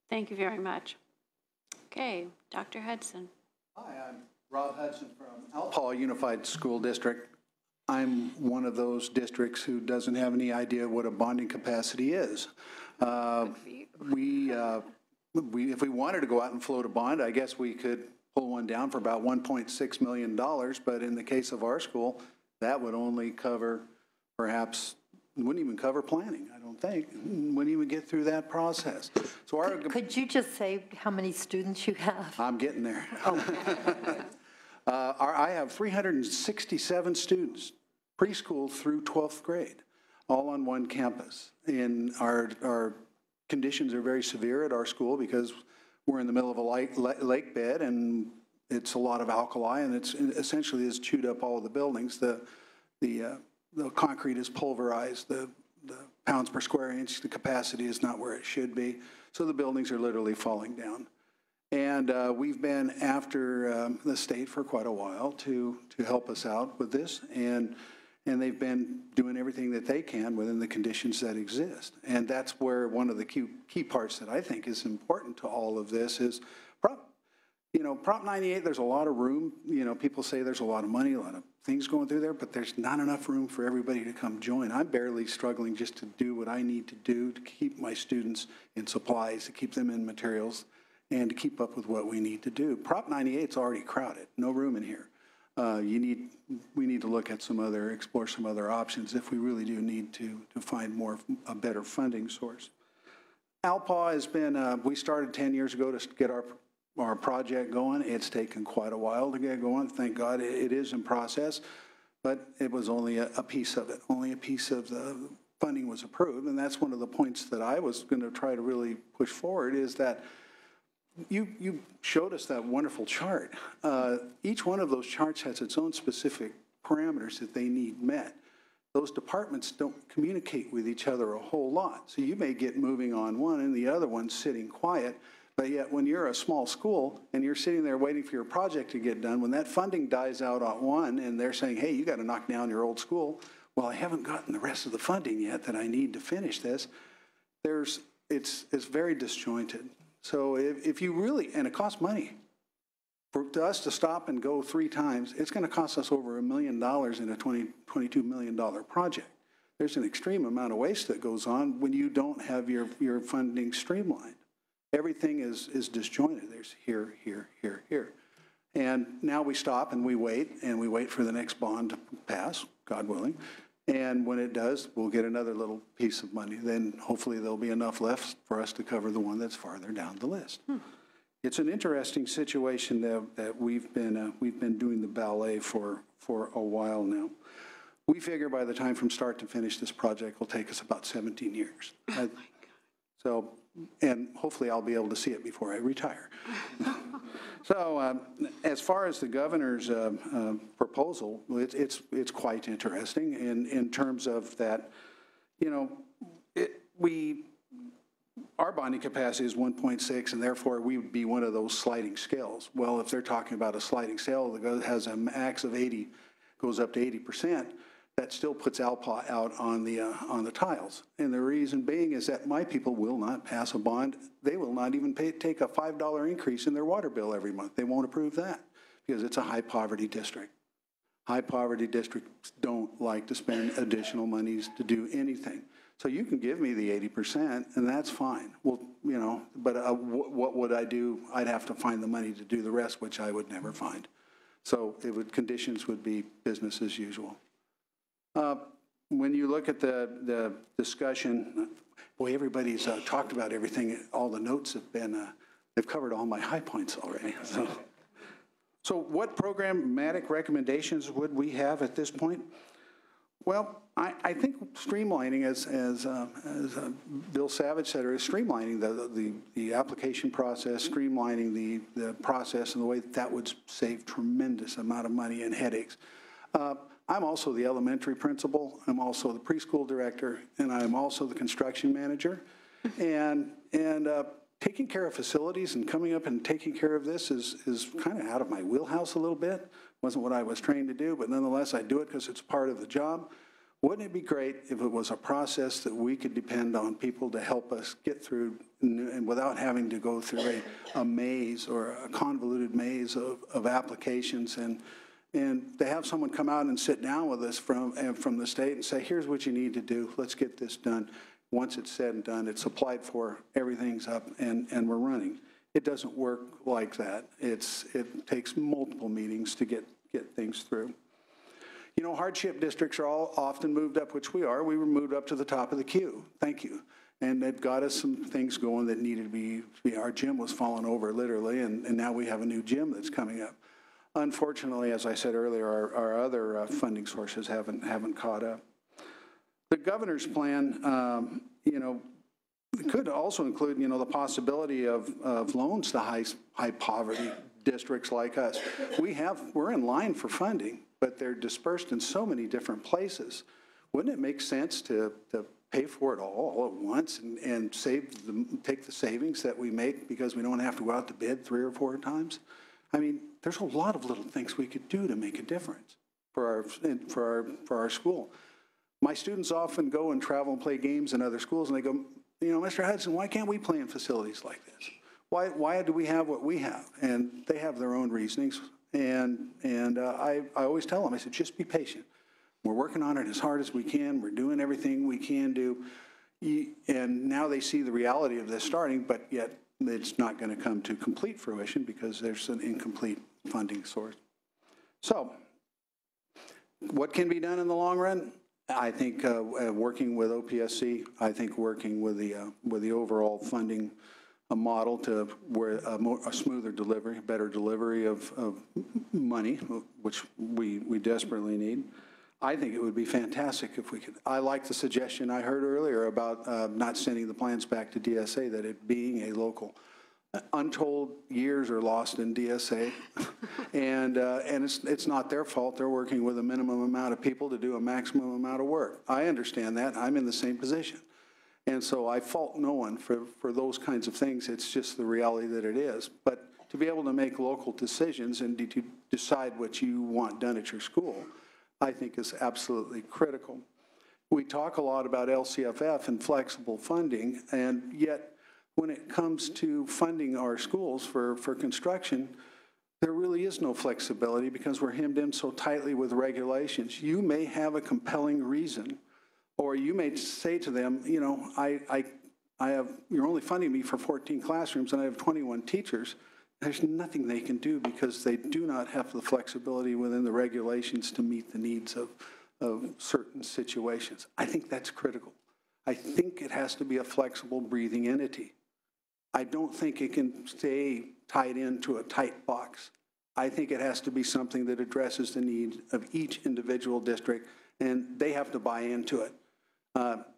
Thank you very much. Okay, Dr. Hudson. Hi, I'm Rob Hudson from Alpaugh Unified School District. I'm one of those districts who doesn't have any idea what a bonding capacity is. If we wanted to go out and float a bond, I guess we could pull one down for about $1.6 million, but in the case of our school, that would only cover perhaps, wouldn't even cover planning, I don't think. Wouldn't even get through that process. So Could you just say how many students you have? I'm getting there. Oh. I have 367 students, preschool through 12th grade, all on one campus. And our conditions are very severe at our school because we're in the middle of a lake bed, and it's a lot of alkali, and it's essentially has chewed up all of the buildings. The concrete is pulverized. The pounds per square inch, the capacity is not where it should be. So the buildings are literally falling down. And we've been after the state for quite a while to help us out with this, and they've been doing everything that they can within the conditions that exist. And that's where one of the key parts that I think is important to all of this is Prop 98, there's a lot of room. People say there's a lot of money, a lot of things going through there, but there's not enough room for everybody to come join. I'm barely struggling just to do what I need to do to keep my students in supplies, to keep them in materials, and to keep up with what we need to do. Prop 98 is already crowded, no room in here. We need to look at explore some other options if we really do need to find a better funding source. Alpaugh has been, we started 10 years ago to get our project going. It's taken quite a while to get going. Thank God it is in process, but it was only a piece of it. Only a piece of the funding was approved, and that's one of the points that I was going to try to really push forward is that you showed us that wonderful chart. Each one of those charts has its own specific parameters that they need met. Those departments don't communicate with each other a whole lot. So you may get moving on one and the other one's sitting quiet, but yet when you're a small school and you're sitting there waiting for your project to get done, when that funding dies out on one and they're saying, hey, you got to knock down your old school, well, I haven't gotten the rest of the funding yet that I need to finish this, it's very disjointed. So if you really, and it costs money. For us to stop and go 3 times, it's going to cost us over $1 million in a $22 million project. There's an extreme amount of waste that goes on when you don't have your funding streamlined. Everything is disjointed. There's here, here, here, here. And now we stop and we wait for the next bond to pass, God willing. And when it does, we'll get another little piece of money. Then hopefully there'll be enough left for us to cover the one that's farther down the list. It's an interesting situation that we've been doing the ballet for a while now. We figure by the time from start to finish this project will take us about 17 years. So, and hopefully I'll be able to see it before I retire. So as far as the governor's proposal, it's quite interesting in terms of that, our bonding capacity is 1.6, and therefore we would be one of those sliding scales. Well, if they're talking about a sliding scale that has a max of 80, goes up to 80%, that still puts Alpaugh out on the tiles. And the reason being is that my people will not pass a bond. They will not even take a $5 increase in their water bill every month. They won't approve that because it's a high poverty district. High poverty districts don't like to spend additional monies to do anything. So you can give me the 80% and that's fine. Well, but what would I do? I'd have to find the money to do the rest, which I would never find. So conditions would be business as usual. When you look at the discussion, boy, everybody's talked about everything. All the notes have been, they've covered all my high points already. So what programmatic recommendations would we have at this point? Well, I think streamlining, as Bill Savage said, is streamlining the application process, streamlining the process in the way that would save tremendous amount of money and headaches. I'm also the elementary principal. I'm also the preschool director, and I'm also the construction manager. And taking care of facilities and coming up and taking care of this is kind of out of my wheelhouse a little bit. Wasn't what I was trained to do, but nonetheless I do it because it's part of the job. Wouldn't it be great if it was a process that we could depend on people to help us get through and without having to go through a maze or a convoluted maze of applications and to have someone come out and sit down with us from the state and say, here's what you need to do, let's get this done. Once it's said and done, it's applied for, everything's up, and we're running. It doesn't work like that. It takes multiple meetings to get things through. You know, hardship districts are all often moved up, which we are. We were moved up to the top of the queue. Thank you. And they've got us some things going that needed to be, our gym was falling over literally, and now we have a new gym that's coming up. Unfortunately, as I said earlier, our other funding sources haven't caught up. The governor's plan, you know, could also include, you know, the possibility of loans to high poverty districts like us. We're in line for funding, but they're dispersed in so many different places. Wouldn't it make sense to pay for it all at once and take the savings that we make because we don't have to go out to bid 3 or 4 times? I mean, there's a lot of little things we could do to make a difference for our school. My students often go and travel and play games in other schools, and they go, you know, Mr. Hudson, why can't we play in facilities like this? Why do we have what we have? And they have their own reasonings. And I always tell them, I said, just be patient. We're working on it as hard as we can. We're doing everything we can do. And now they see the reality of this starting, but yet it's not going to come to complete fruition because there's an incomplete funding source. So what can be done in the long run? I think working with OPSC, I think working with the overall funding model to where a smoother delivery, better delivery of money, which we desperately need. I think it would be fantastic if we could. I like the suggestion I heard earlier about not sending the plans back to DSA, that it being a local. Untold years are lost in DSA, and it's not their fault. They're working with a minimum amount of people to do a maximum amount of work. I understand that. I'm in the same position. And so I fault no one for those kinds of things. It's just the reality that it is. But to be able to make local decisions and to decide what you want done at your school, I think is absolutely critical. We talk a lot about LCFF and flexible funding, and yet when it comes to funding our schools for construction, there really is no flexibility because we're hemmed in so tightly with regulations. You may have a compelling reason, or you may say to them, you know, you're only funding me for 14 classrooms and I have 21 teachers. There's nothing they can do because they do not have the flexibility within the regulations to meet the needs of certain situations. I think that's critical. I think it has to be a flexible, breathing entity. I don't think it can stay tied into a tight box. I think it has to be something that addresses the needs of each individual district, and they have to buy into it,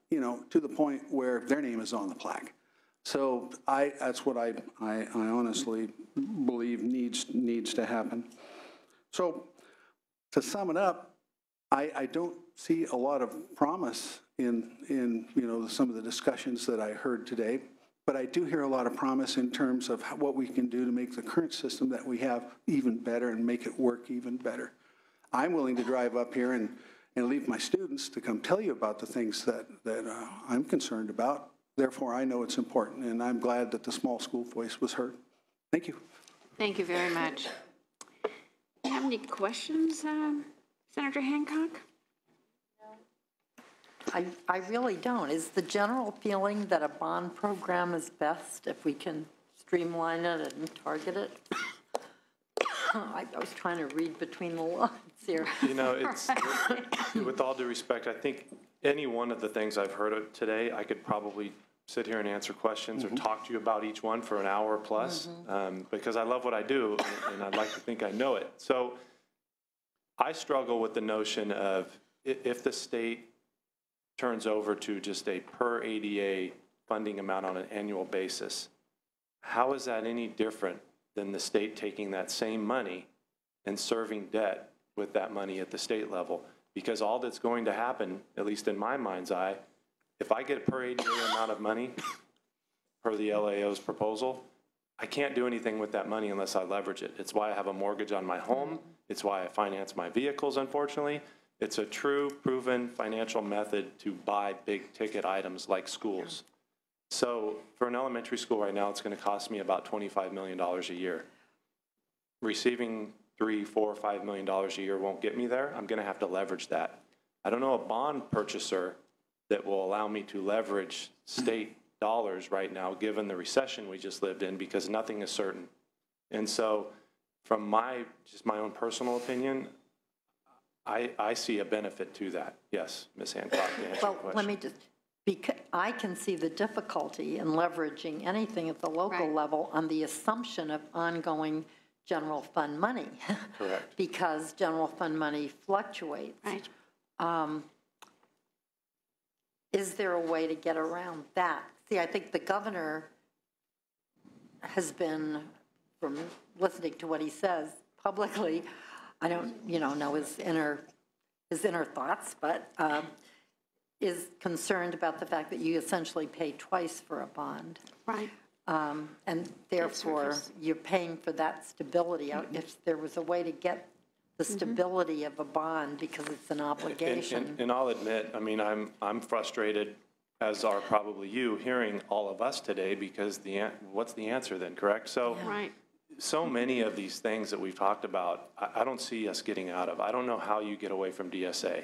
you know, to the point where their name is on the plaque. So that's what I honestly believe needs to happen. So to sum it up, I don't see a lot of promise in you know, some of the discussions that I heard today, but I do hear a lot of promise in terms of what we can do to make the current system that we have even better and make it work even better. I'm willing to drive up here and leave my students to come tell you about the things that I'm concerned about. Therefore, I know it's important, and I'm glad that the small school voice was heard. Thank you. Thank you very much. Do you have any questions, Senator Hancock? I really don't. Is the general feeling that a bond program is best if we can streamline it and target it? I was trying to read between the lines here. You know, it's, with all due respect, I think any one of the things I've heard today, I could probably sit here and answer questions or talk to you about each one for an hour plus, because I love what I do and I'd like to think I know it. So I struggle with the notion of if the state turns over to just a per ADA funding amount on an annual basis, how is that any different than the state taking that same money and serving debt with that money at the state level? Because all that's going to happen, at least in my mind's eye, if I get a per ADA amount of money per the LAO's proposal, I can't do anything with that money unless I leverage it. It's why I have a mortgage on my home. It's why I finance my vehicles, unfortunately. It's a true, proven financial method to buy big-ticket items like schools. So for an elementary school right now, it's going to cost me about $25 million a year. Receiving $3, $4, $5 million a year won't get me there. I'm going to have to leverage that. I don't know a bond purchaser that will allow me to leverage state dollars right now, given the recession we just lived in, because nothing is certain. And so from just my own personal opinion, I see a benefit to that. Yes, Ms. Hancock, to answer your question. Let me just, because I can see the difficulty in leveraging anything at the local Right. level on the assumption of ongoing general fund money. Correct. Because general fund money fluctuates. Right. Is there a way to get around that? See, I think the governor has been, from listening to what he says publicly, I don't, know his inner thoughts, but is concerned about the fact that you essentially pay twice for a bond. Right. And therefore, you're paying for that stability. If there was a way to get the stability of a bond because it's an obligation. And I'll admit, I mean, I'm frustrated, as are probably you, hearing all of us today, because what's the answer then, correct? So, Right. so many of these things that we've talked about, I don't see us getting out of. I don't know how you get away from DSA.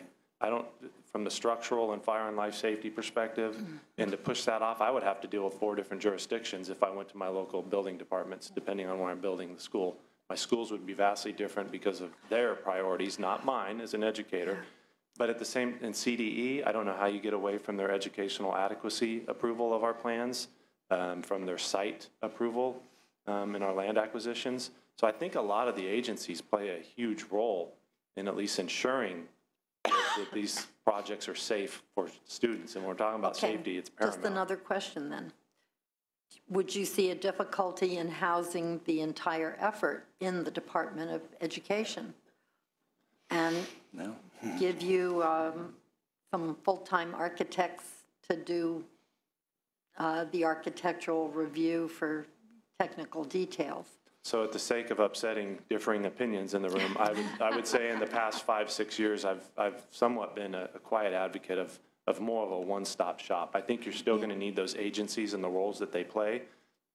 From the structural and fire and life safety perspective, and to push that off, I would have to deal with 4 different jurisdictions if I went to my local building departments, depending on where I'm building the school. My schools would be vastly different because of their priorities, not mine as an educator. But at the same, in CDE, I don't know how you get away from their educational adequacy approval of our plans, from their site approval in our land acquisitions. So I think a lot of the agencies play a huge role in at least ensuring that these projects are safe for students. And when we're talking about safety, it's paramount. Just another question then. Would you see a difficulty in housing the entire effort in the Department of Education? And No. give you some full-time architects to do the architectural review for technical details? So at the sake of upsetting differing opinions in the room, I would say in the past 5, 6 years, I've somewhat been a quiet advocate of more of a one-stop shop. I think you're still going to need those agencies and the roles that they play.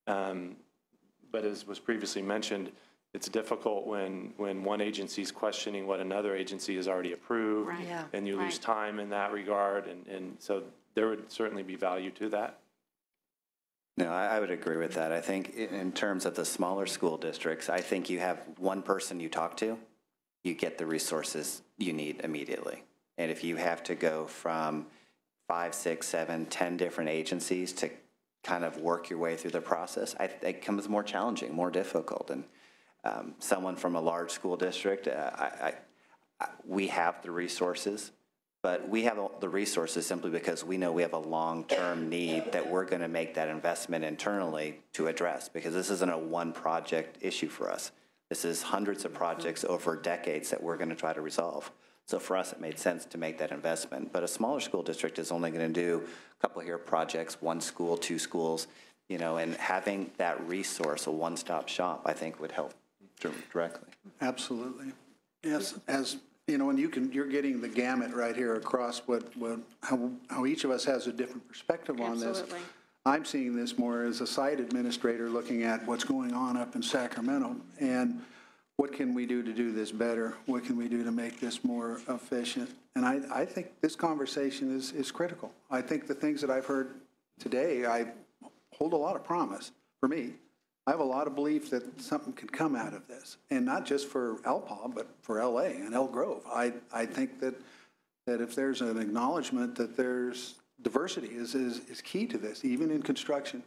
But as was previously mentioned, it's difficult when one agency is questioning what another agency has already approved. Right. Yeah. And you lose Right. time in that regard. And so there would certainly be value to that. No, I would agree with that. I think in terms of the smaller school districts, I think you have one person you talk to, you get the resources you need immediately. And if you have to go from 5, 6, 7, 10 different agencies to kind of work your way through the process, it becomes more challenging, more difficult. And someone from a large school district, we have the resources. But we have the resources simply because we know we have a long-term need that we're going to make that investment internally to address, because this isn't a one-project issue for us. This is hundreds of projects over decades that we're going to try to resolve. So for us, it made sense to make that investment. But a smaller school district is only going to do a couple here projects, 1 school, 2 schools, and having that resource, a one-stop shop, I think would help directly. Absolutely. Yes, and you're getting the gamut right here across how each of us has a different perspective on this. Absolutely. I'm seeing this more as a site administrator looking at what's going on up in Sacramento and what can we do to do this better? What can we do to make this more efficient? And I think this conversation is critical. I think the things that I've heard today, I hold a lot of promise for me. I have a lot of belief that something could come out of this, and not just for Alpa, but for LA and Elk Grove. I think that if there's an acknowledgement that there's diversity is key to this, even in construction.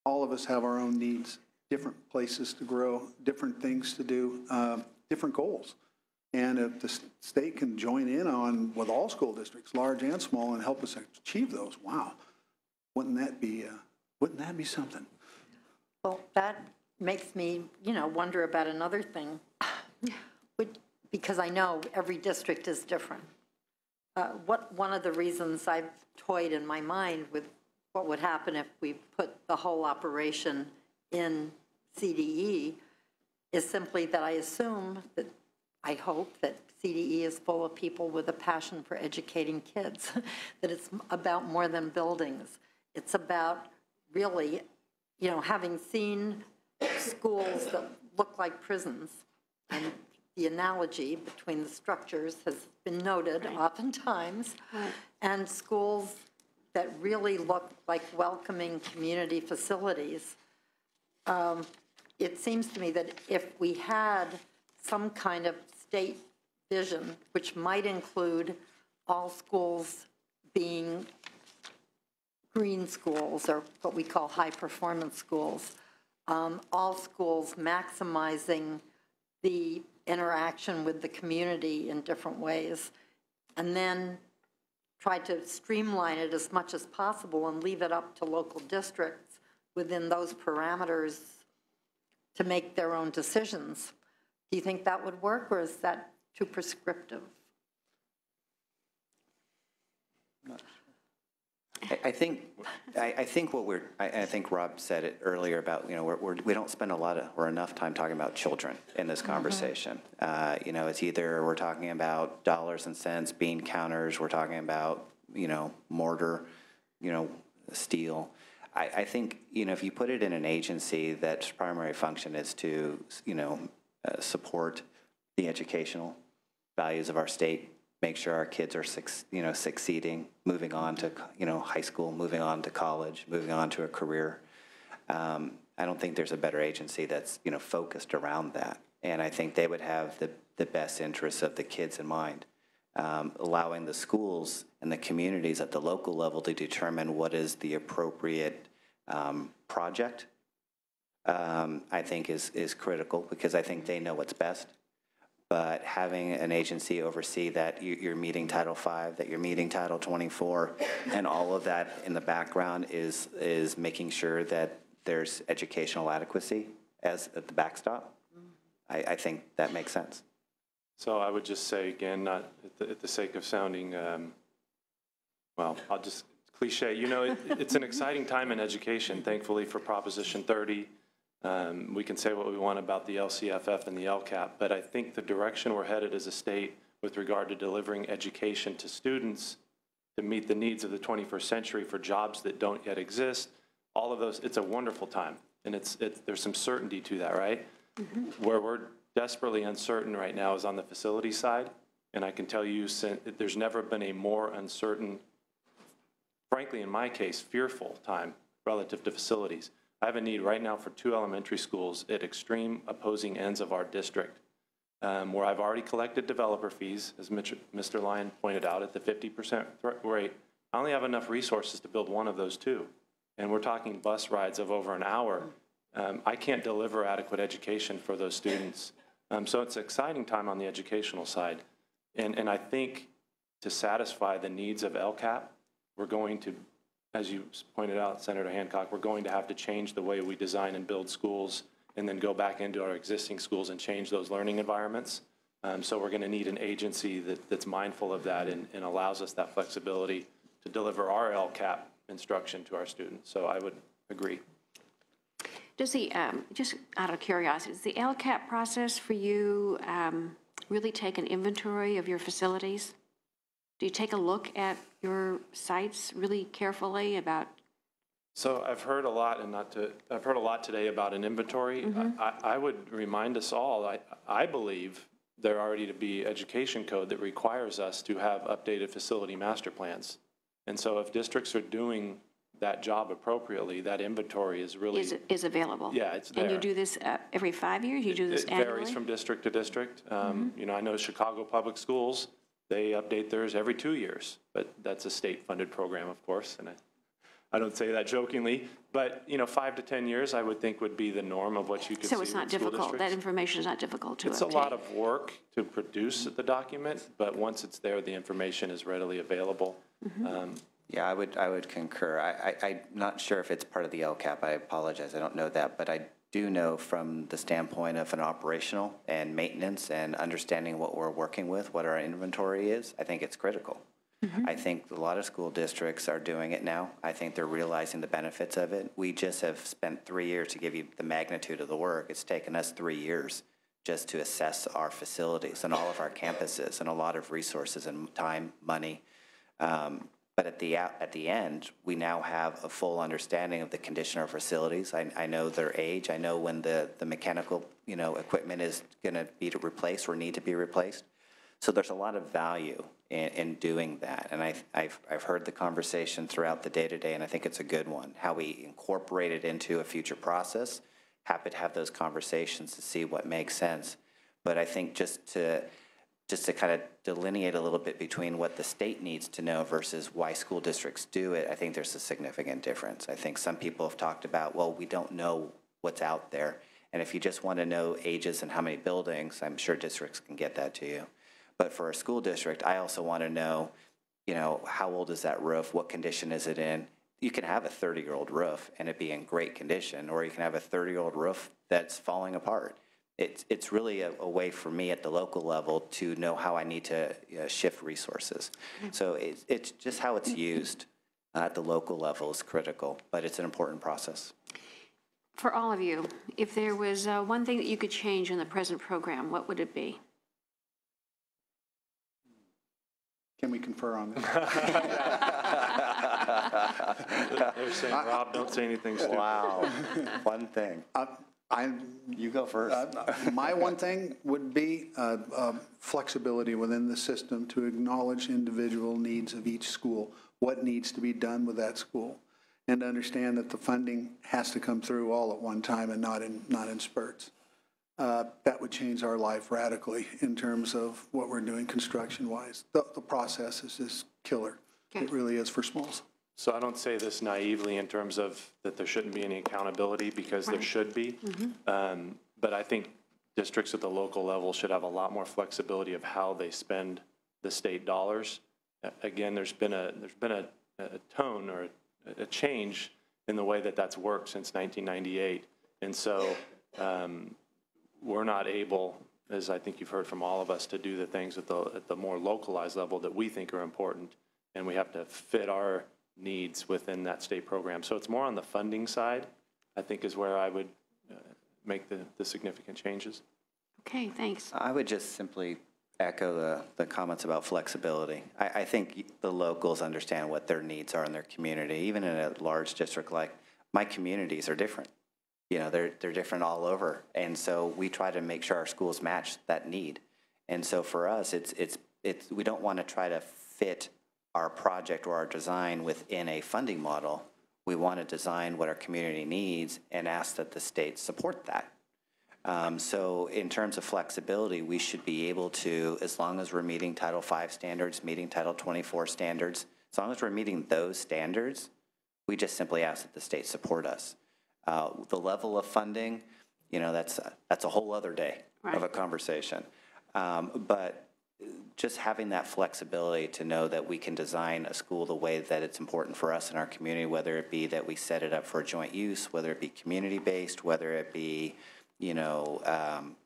All of us have our own needs, different places to grow, different things to do, different goals. And if the state can join in on with all school districts, large and small, and help us achieve those, wow, wouldn't that be something? Well, that makes me, wonder about another thing, because I know every district is different. One of the reasons I've toyed in my mind with what would happen if we put the whole operation in CDE is simply that I assume that I hope that CDE is full of people with a passion for educating kids, that it's about more than buildings. It's about really, you know, having seen schools that look like prisons, and the analogy between the structures has been noted oftentimes, and schools that really look like welcoming community facilities. It seems to me that if we had some kind of state vision, which might include all schools being green schools, or what we call high-performance schools, all schools maximizing the interaction with the community in different ways, and then try to streamline it as much as possible and leave it up to local districts within those parameters to make their own decisions. Do you think that would work, or is that too prescriptive? I think Rob said it earlier about, you know, we don't spend a lot of, or enough time talking about children in this conversation. You know, it's either we're talking about dollars and cents, bean counters, we're talking about, you know, mortar, you know, steel. I think, you know, if you put it in an agency that's primary function is to, you know, support the educational values of our state, make sure our kids are, you know, succeeding, moving on to, you know, high school, moving on to college, moving on to a career. I don't think there's a better agency that's, you know, focused around that. And I think they would have the best interests of the kids in mind, allowing the schools and the communities at the local level to determine what is the appropriate project, I think is critical, because I think they know what's best. But having an agency oversee that you're meeting Title V, that you're meeting Title 24, and all of that in the background is making sure that there's educational adequacy as at the backstop. I think that makes sense. So I would just say, again, not at the sake of sounding, well, I'll just cliche, you know, it's an exciting time in education, thankfully, for Proposition 30. We can say what we want about the LCFF and the LCAP, but I think the direction we're headed as a state with regard to delivering education to students to meet the needs of the 21st century for jobs that don't yet exist, all of those, it's a wonderful time. And there's some certainty to that, right? Where we're desperately uncertain right now is on the facility side. And I can tell you, there's never been a more uncertain, frankly, in my case, fearful time relative to facilities. I have a need right now for 2 elementary schools at extreme opposing ends of our district, where I've already collected developer fees, as Mr. Lyon pointed out, at the 50% rate. I only have enough resources to build one of those 2. And we're talking bus rides of over an hour. I can't deliver adequate education for those students. So it's an exciting time on the educational side. And I think to satisfy the needs of LCAP, we're going to, as you pointed out, Senator Hancock, we're going to have to change the way we design and build schools, and then go back into our existing schools and change those learning environments. So we're going to need an agency that's mindful of that and allows us that flexibility to deliver our LCAP instruction to our students. So I would agree. Does the, just out of curiosity, does the LCAP process for you really take an inventory of your facilities? Do you take a look at your sites really carefully about? So I've heard a lot, and I've heard a lot today about an inventory. I would remind us all, I believe there already to be education code that requires us to have updated facility master plans. And so if districts are doing that job appropriately, that inventory is really is available. Yeah, it's there. And you do this every 5 years? You do this annually? It varies from district to district. You know, I know Chicago Public Schools, they update theirs every 2 years, but that's a state-funded program, of course, and I don't say that jokingly, but, you know, 5 to 10 years, I would think, would be the norm of what you could see. So it's not difficult, that information is not difficult to obtain? It's a lot of work to produce the document, but once it's there, the information is readily available. Yeah, I would concur. I'm not sure if it's part of the LCAP. I apologize, I don't know that, but I do know from the standpoint of an operational and maintenance and understanding what we're working with, what our inventory is, I think it's critical. I think a lot of school districts are doing it now. I think they're realizing the benefits of it. We just have spent 3 years to give you the magnitude of the work. It's taken us 3 years just to assess our facilities and all of our campuses, and a lot of resources and time, money. But at the end, we now have a full understanding of the condition of our facilities. I know their age. I know when the mechanical, equipment is going to be replaced or need to be replaced. So there's a lot of value in doing that. And I've heard the conversation throughout the day-to-day, and I think it's a good one, how we incorporate it into a future process. Happy to have those conversations to see what makes sense. But I think just to kind of delineate a little bit between what the state needs to know versus why school districts do it, I think there's a significant difference. I think some people have talked about, well, we don't know what's out there. And if you just want to know ages and how many buildings, I'm sure districts can get that to you. But for a school district, I also want to know, how old is that roof? What condition is it in? You can have a 30-year-old roof and it be in great condition, or you can have a 30-year-old roof that's falling apart. It's really a way for me at the local level to know how I need to shift resources. So it's just how it's used at the local level is critical, but it's an important process. For all of you, if there was one thing that you could change in the present program, what would it be? Can we confer on this? They're saying, Rob, don't say anything stupid. Wow, one thing. You go first. My one thing would be flexibility within the system to acknowledge individual needs of each school, what needs to be done with that school, and to understand that the funding has to come through all at one time and not in spurts. That would change our life radically in terms of what we're doing construction-wise. The process is just killer. Okay. It really is for smalls. So I don't say this naively in terms of that there shouldn't be any accountability, because there should be. But I think districts at the local level should have a lot more flexibility of how they spend the state dollars. Again, there's been a tone or a change in the way that that's worked since 1998. And so we're not able, as I think you've heard from all of us, to do the things at the more localized level that we think are important. And we have to fit our needs within that state program. So it's more on the funding side, I think, is where I would make the significant changes. Okay, thanks. I would just simply echo the comments about flexibility. I think the locals understand what their needs are in their community. Even in a large district like my communities are different. They're different all over. And so we try to make sure our schools match that need. And so for us, we don't want to try to fit our project or our design within a funding model. We want to design what our community needs and ask that the state support that. So in terms of flexibility, we should be able to, as long as we're meeting Title V standards, meeting Title 24 standards, as long as we're meeting those standards, we just simply ask that the state support us. The level of funding, that's a whole other day of a conversation. But just having that flexibility to know that we can design a school the way that it's important for us in our community, whether it be that we set it up for joint use, whether it be community-based, whether it be,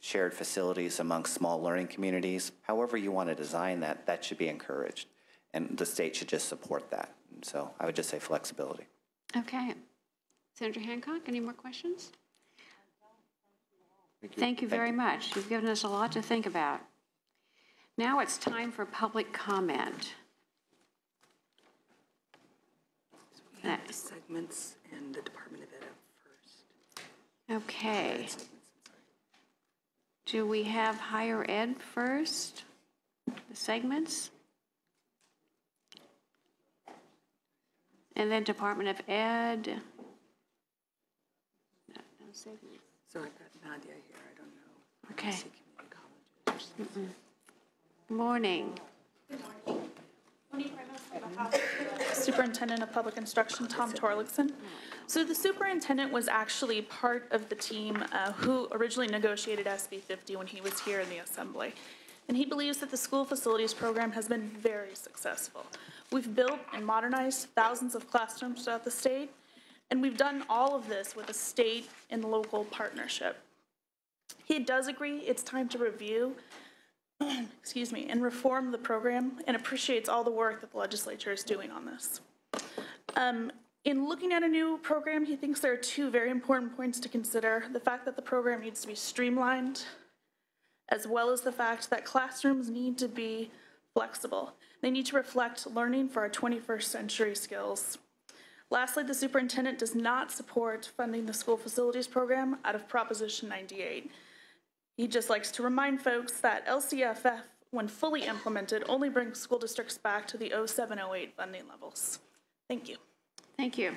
shared facilities amongst small learning communities, however you want to design that should be encouraged. And the state should just support that. And so I would just say flexibility. Okay. Senator Hancock, any more questions? Thank you very much. You've given us a lot to think about. Now it's time for public comment. We have the segments and the Department of Ed up first. Okay. Do we have higher ed first? The segments? And then Department of Ed? No segments. So I've got Nadia here, I don't know. Okay. I see community colleges. Morning. Superintendent of Public Instruction, Tom Torlakson. So the superintendent was actually part of the team who originally negotiated SB 50 when he was here in the assembly. And he believes that the school facilities program has been very successful. We've built and modernized thousands of classrooms throughout the state, and we've done all of this with a state and local partnership. He does agree it's time to review and reform the program, and appreciates all the work that the legislature is doing on this. In looking at a new program, he thinks there are two very important points to consider. The fact that the program needs to be streamlined as well as the fact that classrooms need to be flexible. They need to reflect learning for our 21st century skills. Lastly, the superintendent does not support funding the school facilities program out of Proposition 98. He just likes to remind folks that LCFF, when fully implemented, only brings school districts back to the 07-08 funding levels. Thank you. Thank you.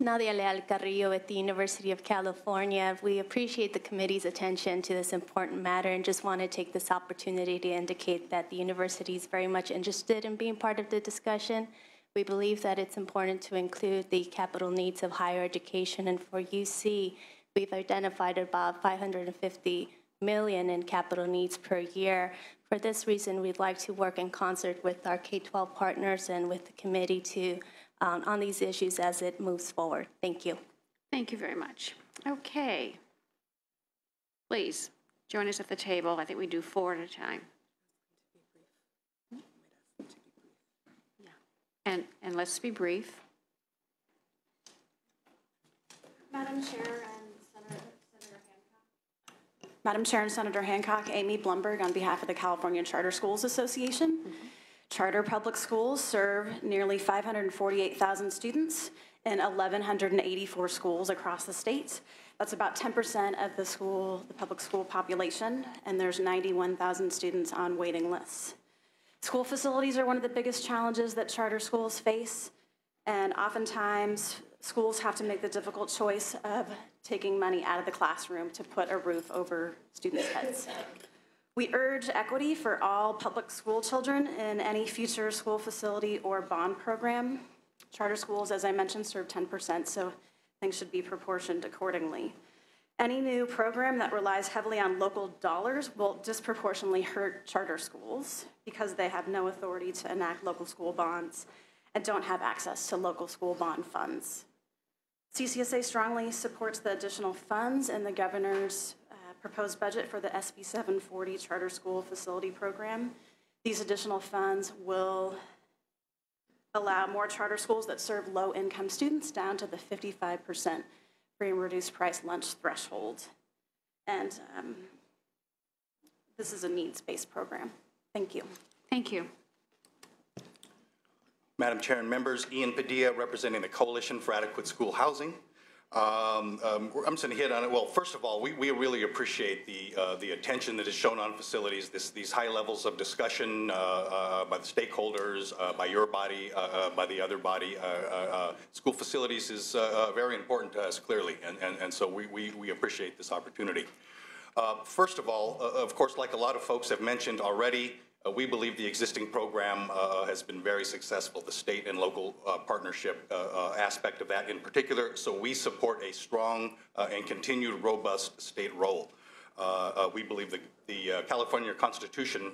Nadia Leal Carrillo at the University of California. We appreciate the committee's attention to this important matter and just want to take this opportunity to indicate that the university is very much interested in being part of the discussion. We believe that it's important to include the capital needs of higher education, and for UC, we've identified about $550 million in capital needs per year. For this reason, we'd like to work in concert with our K-12 partners and with the committee to on these issues as it moves forward. Thank you. Thank you very much. Okay. Please join us at the table. I think we do 4 at a time. Yeah. And let's be brief. Madam Chair and Senator Hancock, Amy Blumberg on behalf of the California Charter Schools Association. Charter public schools serve nearly 548,000 students in 1,184 schools across the state. That's about 10% of the public school population, and there's 91,000 students on waiting lists. School facilities are one of the biggest challenges that charter schools face, and oftentimes schools have to make the difficult choice of taking money out of the classroom to put a roof over students' heads. We urge equity for all public school children in any future school facility or bond program. Charter schools, as I mentioned, serve 10%, so things should be proportioned accordingly. Any new program that relies heavily on local dollars will disproportionately hurt charter schools because they have no authority to enact local school bonds and don't have access to local school bond funds. CCSA strongly supports the additional funds in the governor's proposed budget for the SB 740 Charter School Facility Program. These additional funds will allow more charter schools that serve low-income students down to the 55% free and reduced price lunch threshold. And this is a needs-based program. Thank you. Thank you. Madam Chair and members, Ian Padilla representing the Coalition for Adequate School Housing. I'm just going to hit on it. Well, first of all, we really appreciate the attention that is shown on facilities, these high levels of discussion by the stakeholders, by your body, by the other body. School facilities is very important to us, clearly, and so we appreciate this opportunity. First of all, of course, like a lot of folks have mentioned already, we believe the existing program has been very successful, the state and local partnership aspect of that in particular, so we support a strong and continued robust state role. We believe the California Constitution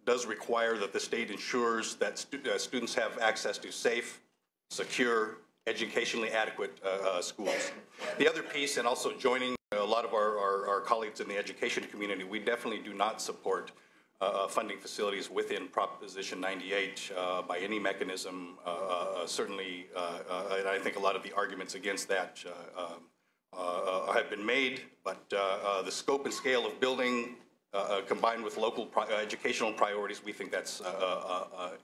does require that the state ensures that students have access to safe, secure, educationally adequate schools. The other piece, and also joining a lot of our colleagues in the education community, we definitely do not support funding facilities within Proposition 98 by any mechanism. Certainly, and I think a lot of the arguments against that have been made, but the scope and scale of building combined with local educational priorities, we think that's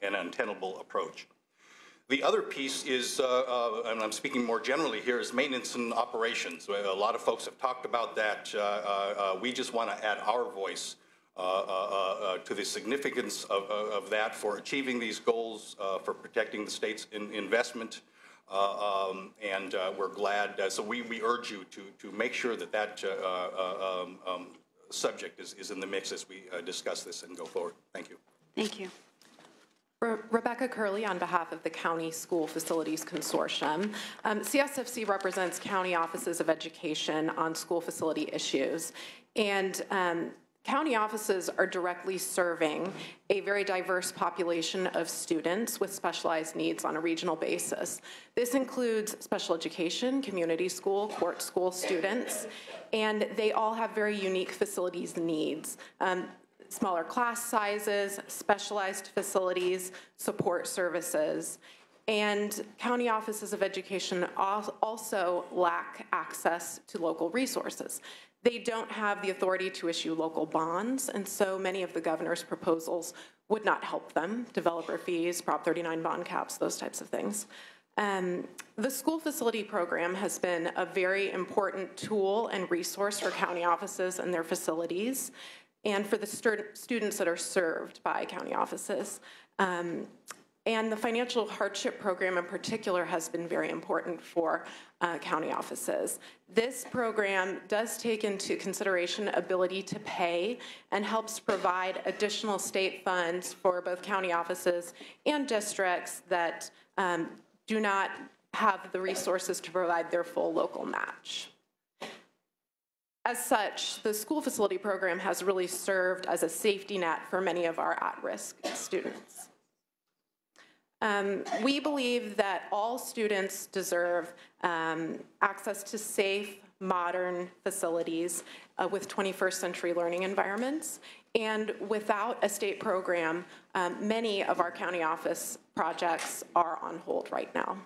an untenable approach. The other piece is, and I'm speaking more generally here, is maintenance and operations. A lot of folks have talked about that. We just want to add our voice to the significance of that for achieving these goals, for protecting the state's investment, and we're glad. So we urge you to make sure that that subject is in the mix as we discuss this and go forward. Thank you. Thank you. Rebecca Curley on behalf of the County School Facilities Consortium. CSFC represents county offices of education on school facility issues, and county offices are directly serving a very diverse population of students with specialized needs on a regional basis. This includes special education, community school, court school students, and they all have very unique facilities needs. Smaller class sizes, specialized facilities, support services. And county offices of education also lack access to local resources. They don't have the authority to issue local bonds, and so many of the governor's proposals would not help them. Developer fees, Prop 39 bond caps, those types of things. The school facility program has been a very important tool and resource for county offices and their facilities, and for the students that are served by county offices. And the financial hardship program in particular has been very important for county offices. This program does take into consideration ability to pay and helps provide additional state funds for both county offices and districts that do not have the resources to provide their full local match. As such, the school facility program has really served as a safety net for many of our at-risk students. We believe that all students deserve access to safe, modern facilities with 21st century learning environments. And without a state program, many of our county office projects are on hold right now.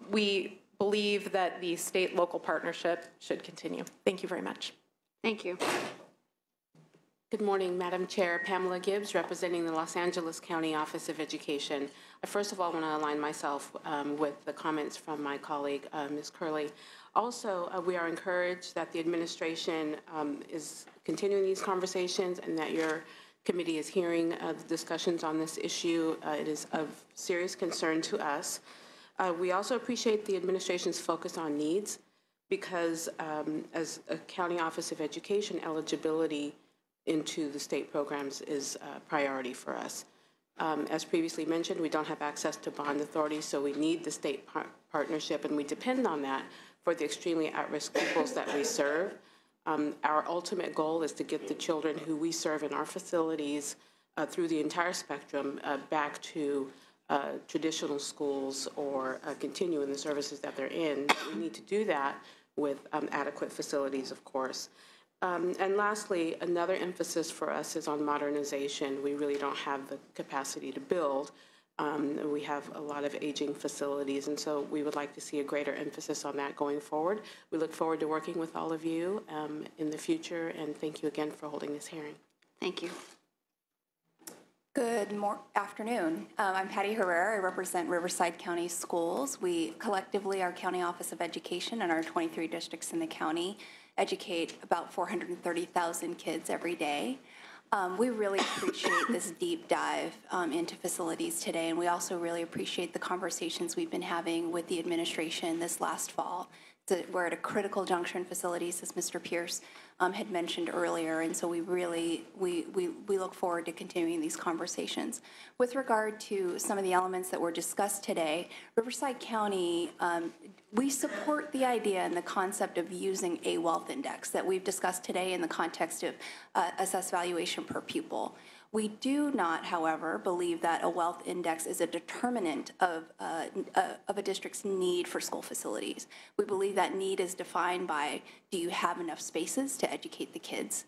We believe that the state-local partnership should continue. Thank you very much. Thank you. Good morning, Madam Chair. Pamela Gibbs, representing the Los Angeles County Office of Education. I first of all want to align myself with the comments from my colleague, Ms. Curley. Also, we are encouraged that the administration is continuing these conversations and that your committee is hearing the discussions on this issue. It is of serious concern to us. We also appreciate the administration's focus on needs because as a County Office of Education, eligibility into the state programs is a priority for us. As previously mentioned, we don't have access to bond authority, so we need the state partnership, and we depend on that for the extremely at-risk pupils that we serve. Our ultimate goal is to get the children who we serve in our facilities through the entire spectrum back to traditional schools or continue in the services that they're in. We need to do that with adequate facilities, of course. And lastly, another emphasis for us is on modernization. We really don't have the capacity to build. We have a lot of aging facilities, and so we would like to see a greater emphasis on that going forward. We look forward to working with all of you in the future, and thank you again for holding this hearing. Thank you. Good afternoon. I'm Patty Herrera. I represent Riverside County Schools. We collectively, our County Office of Education and our 23 districts in the county, educate about 430,000 kids every day. We really appreciate this deep dive into facilities today, and we also really appreciate the conversations we've been having with the administration this last fall. We're at a critical juncture in facilities, as Mr. Pierce had mentioned earlier, and so we really, we look forward to continuing these conversations. With regard to some of the elements that were discussed today, Riverside County, we support the idea and the concept of using a wealth index that we've discussed today in the context of assessed valuation per pupil. We do not, however, believe that a wealth index is a determinant of a district's need for school facilities. We believe that need is defined by, do you have enough spaces to educate the kids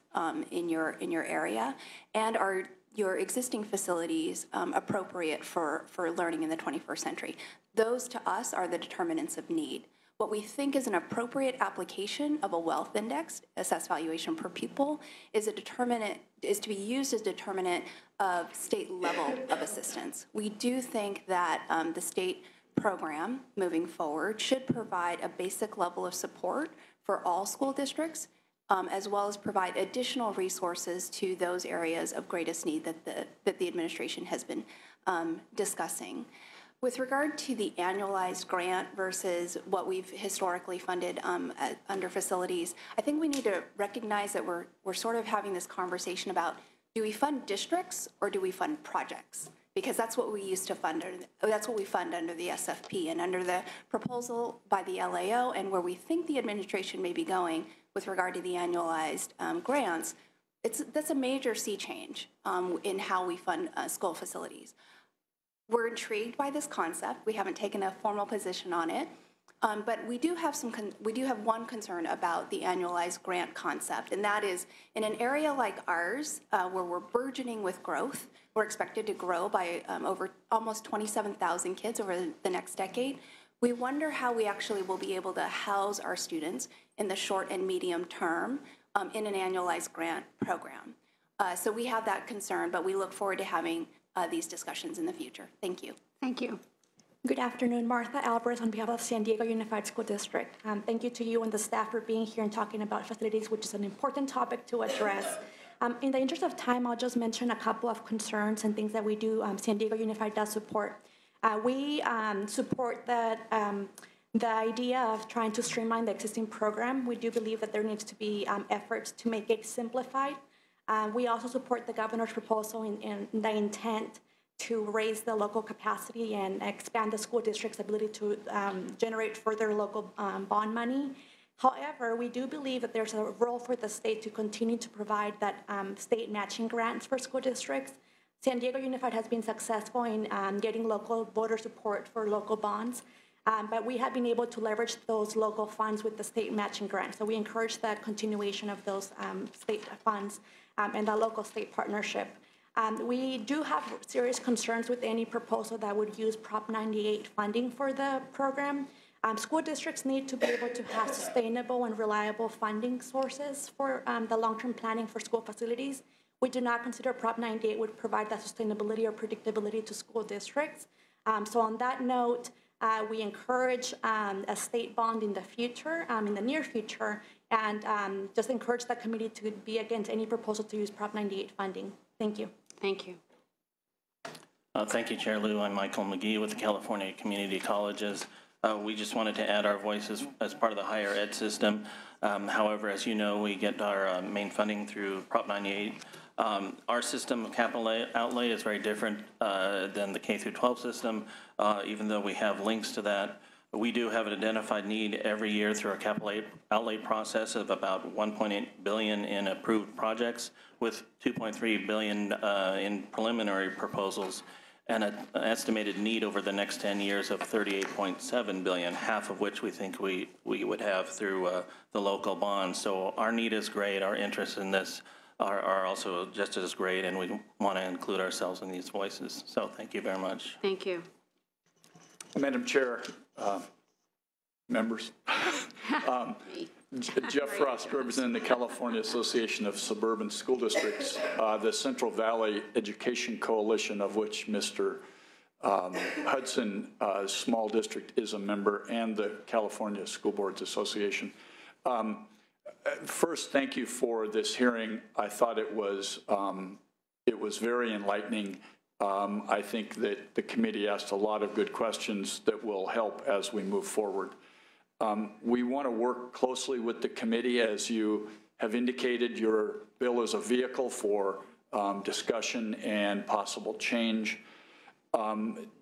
in your area, and are your existing facilities appropriate for learning in the 21st century? Those, to us, are the determinants of need. What we think is an appropriate application of a wealth index, assessed valuation per pupil, is to be used as determinant of state level of assistance. We do think that the state program moving forward should provide a basic level of support for all school districts, as well as provide additional resources to those areas of greatest need that the administration has been discussing. With regard to the annualized grant versus what we've historically funded under facilities, I think we need to recognize that we're sort of having this conversation about, do we fund districts or do we fund projects? Because that's what we used to fund, that's what we fund under the SFP, and under the proposal by the LAO and where we think the administration may be going with regard to the annualized grants, that's a major sea change in how we fund school facilities. We're intrigued by this concept. We haven't taken a formal position on it. But we do have one concern about the annualized grant concept, and that is in an area like ours, where we're burgeoning with growth, we're expected to grow by over almost 27,000 kids over the next decade. We wonder how we actually will be able to house our students in the short and medium term in an annualized grant program. So we have that concern, but we look forward to having these discussions in the future. Thank you. Thank you. Good afternoon, Martha Alvarez on behalf of San Diego Unified School District. Thank you to you and the staff for being here and talking about facilities, which is an important topic to address. In the interest of time, I'll just mention a couple of concerns and things that we do, San Diego Unified does support. We support that the idea of trying to streamline the existing program. We do believe that there needs to be efforts to make it simplified. We also support the governor's proposal in the intent to raise the local capacity and expand the school district's ability to generate further local bond money. However, we do believe that there's a role for the state to continue to provide that state matching grants for school districts. San Diego Unified has been successful in getting local voter support for local bonds, but we have been able to leverage those local funds with the state matching grants. So we encourage the continuation of those state funds and the local state partnership. We do have serious concerns with any proposal that would use Prop 98 funding for the program. School districts need to be able to have sustainable and reliable funding sources for the long-term planning for school facilities. We do not consider Prop 98 would provide that sustainability or predictability to school districts. So on that note, we encourage a state bond in the future, in the near future, and just encourage the committee to be against any proposal to use Prop 98 funding. Thank you. Thank you. Thank you, Chair Liu. I'm Michael McGee with the California Community Colleges. We just wanted to add our voices as part of the higher ed system. However, as you know, we get our main funding through Prop 98. Our system of capital outlay is very different than the K through 12 system, even though we have links to that. We do have an identified need every year through our capital outlay process of about $1.8 billion in approved projects, with $2.3 billion in preliminary proposals, and an estimated need over the next 10 years of $38.7 billion, half of which we think we would have through the local bonds. So our need is great. Our interest in this are also just as great, and we want to include ourselves in these voices. So thank you very much. Thank you. Madam Chair, members, Jeff Frost, representing the California Association of Suburban School Districts, the Central Valley Education Coalition, of which Mr. Hudson Small District is a member, and the California School Boards Association. First, thank you for this hearing. I thought it was very enlightening. I think that the committee asked a lot of good questions that will help as we move forward. We want to work closely with the committee. As you have indicated, your bill is a vehicle for discussion and possible change.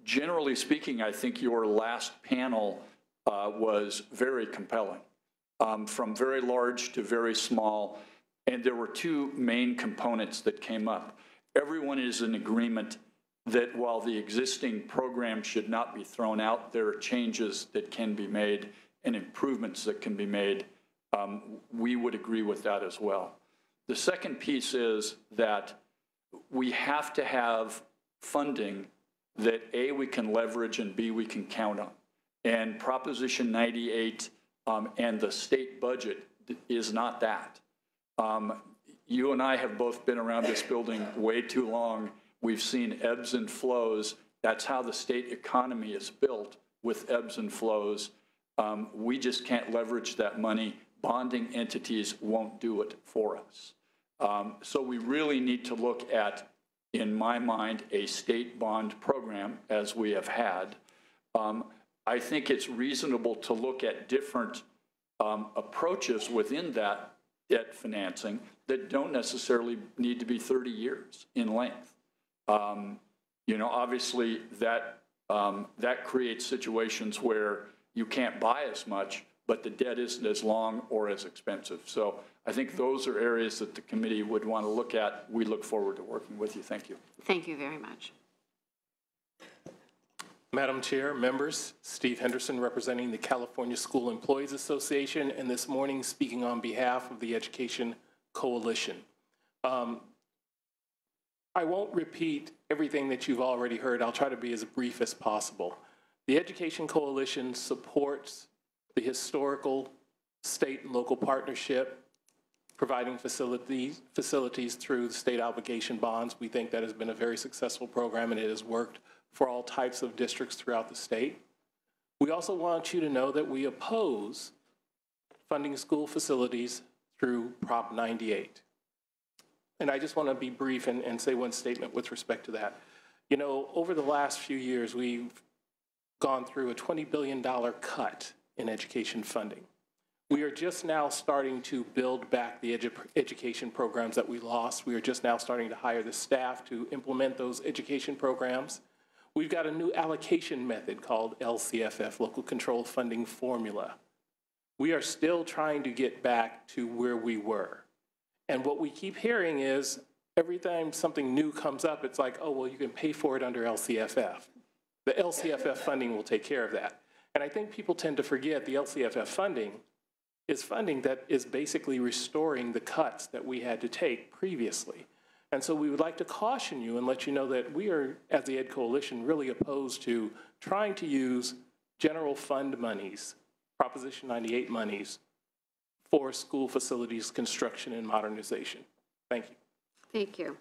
Generally speaking, I think your last panel was very compelling, from very large to very small, and there were two main components that came up. Everyone is in agreement that while the existing program should not be thrown out, there are changes that can be made and improvements that can be made. We would agree with that as well. The second piece is that we have to have funding that A, we can leverage, and B, we can count on. And Proposition 98 and the state budget is not that. You and I have both been around this building way too long. We've seen ebbs and flows. That's how the state economy is built, with ebbs and flows. We just can't leverage that money. Bonding entities won't do it for us. So we really need to look at, in my mind, a state bond program, as we have had. I think it's reasonable to look at different approaches within that debt financing that don't necessarily need to be 30 years in length. You know, obviously that creates situations where you can't buy as much, but the debt isn't as long or as expensive. So I think those are areas that the committee would want to look at. We look forward to working with you. Thank you. Thank you very much. Madam Chair, members, Steve Henderson representing the California School Employees Association, and this morning speaking on behalf of the Education Coalition. I won't repeat everything that you've already heard. I'll try to be as brief as possible. The Education Coalition supports the historical state and local partnership, providing facilities through the state obligation bonds. We think that has been a very successful program, and it has worked for all types of districts throughout the state. We also want you to know that we oppose funding school facilities through Prop 98. And I just want to be brief and say one statement with respect to that. You know, over the last few years, we've gone through a $20 billion cut in education funding. We are just now starting to build back the education programs that we lost. We are just now starting to hire the staff to implement those education programs. We've got a new allocation method called LCFF, Local Controlled Funding Formula. We are still trying to get back to where we were. And what we keep hearing is every time something new comes up, it's like, oh, well, you can pay for it under LCFF. The LCFF funding will take care of that. And I think people tend to forget the LCFF funding is funding that is basically restoring the cuts that we had to take previously. And so we would like to caution you and let you know that we are, as the Ed Coalition, really opposed to trying to use general fund monies, Proposition 98 monies, for school facilities construction and modernization. Thank you. Thank you.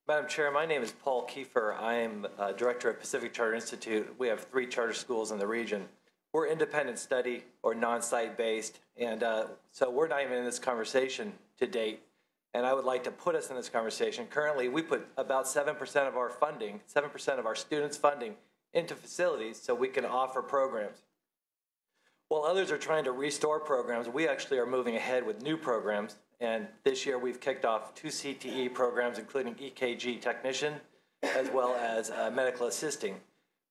Madam Chair, my name is Paul Kiefer. I am Director at Pacific Charter Institute. We have 3 charter schools in the region. We're independent study or non-site based, and so we're not even in this conversation to date, and I would like to put us in this conversation. Currently, we put about 7% of our funding, 7% of our students' funding into facilities so we can offer programs. While others are trying to restore programs, we actually are moving ahead with new programs, and this year we've kicked off 2 CTE programs, including EKG technician, as well as medical assisting.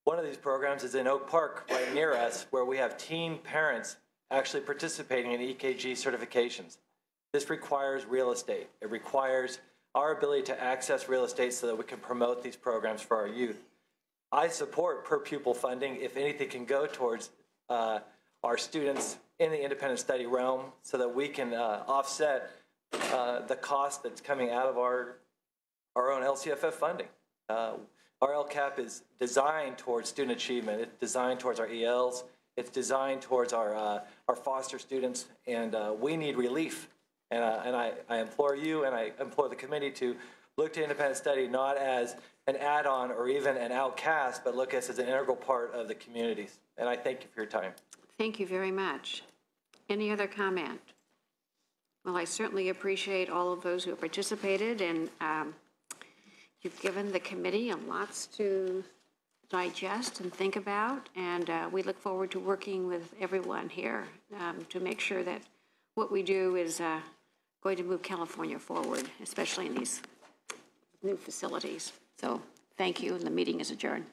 One of these programs is in Oak Park, right near us, where we have teen parents actually participating in EKG certifications. This requires real estate. It requires our ability to access real estate so that we can promote these programs for our youth. I support per pupil funding if anything can go towards our students in the independent study realm so that we can offset the cost that's coming out of our own LCFF funding. Our LCAP is designed towards student achievement. It's designed towards our ELs. It's designed towards our foster students, and we need relief. And I implore you and I implore the committee to look to independent study not as an add-on or even an outcast, but look at us as an integral part of the communities. And I thank you for your time. Thank you very much. Any other comment? Well, I certainly appreciate all of those who have participated, and you've given the committee lots to digest and think about, and we look forward to working with everyone here to make sure that what we do is going to move California forward, especially in these new facilities. So thank you, and the meeting is adjourned.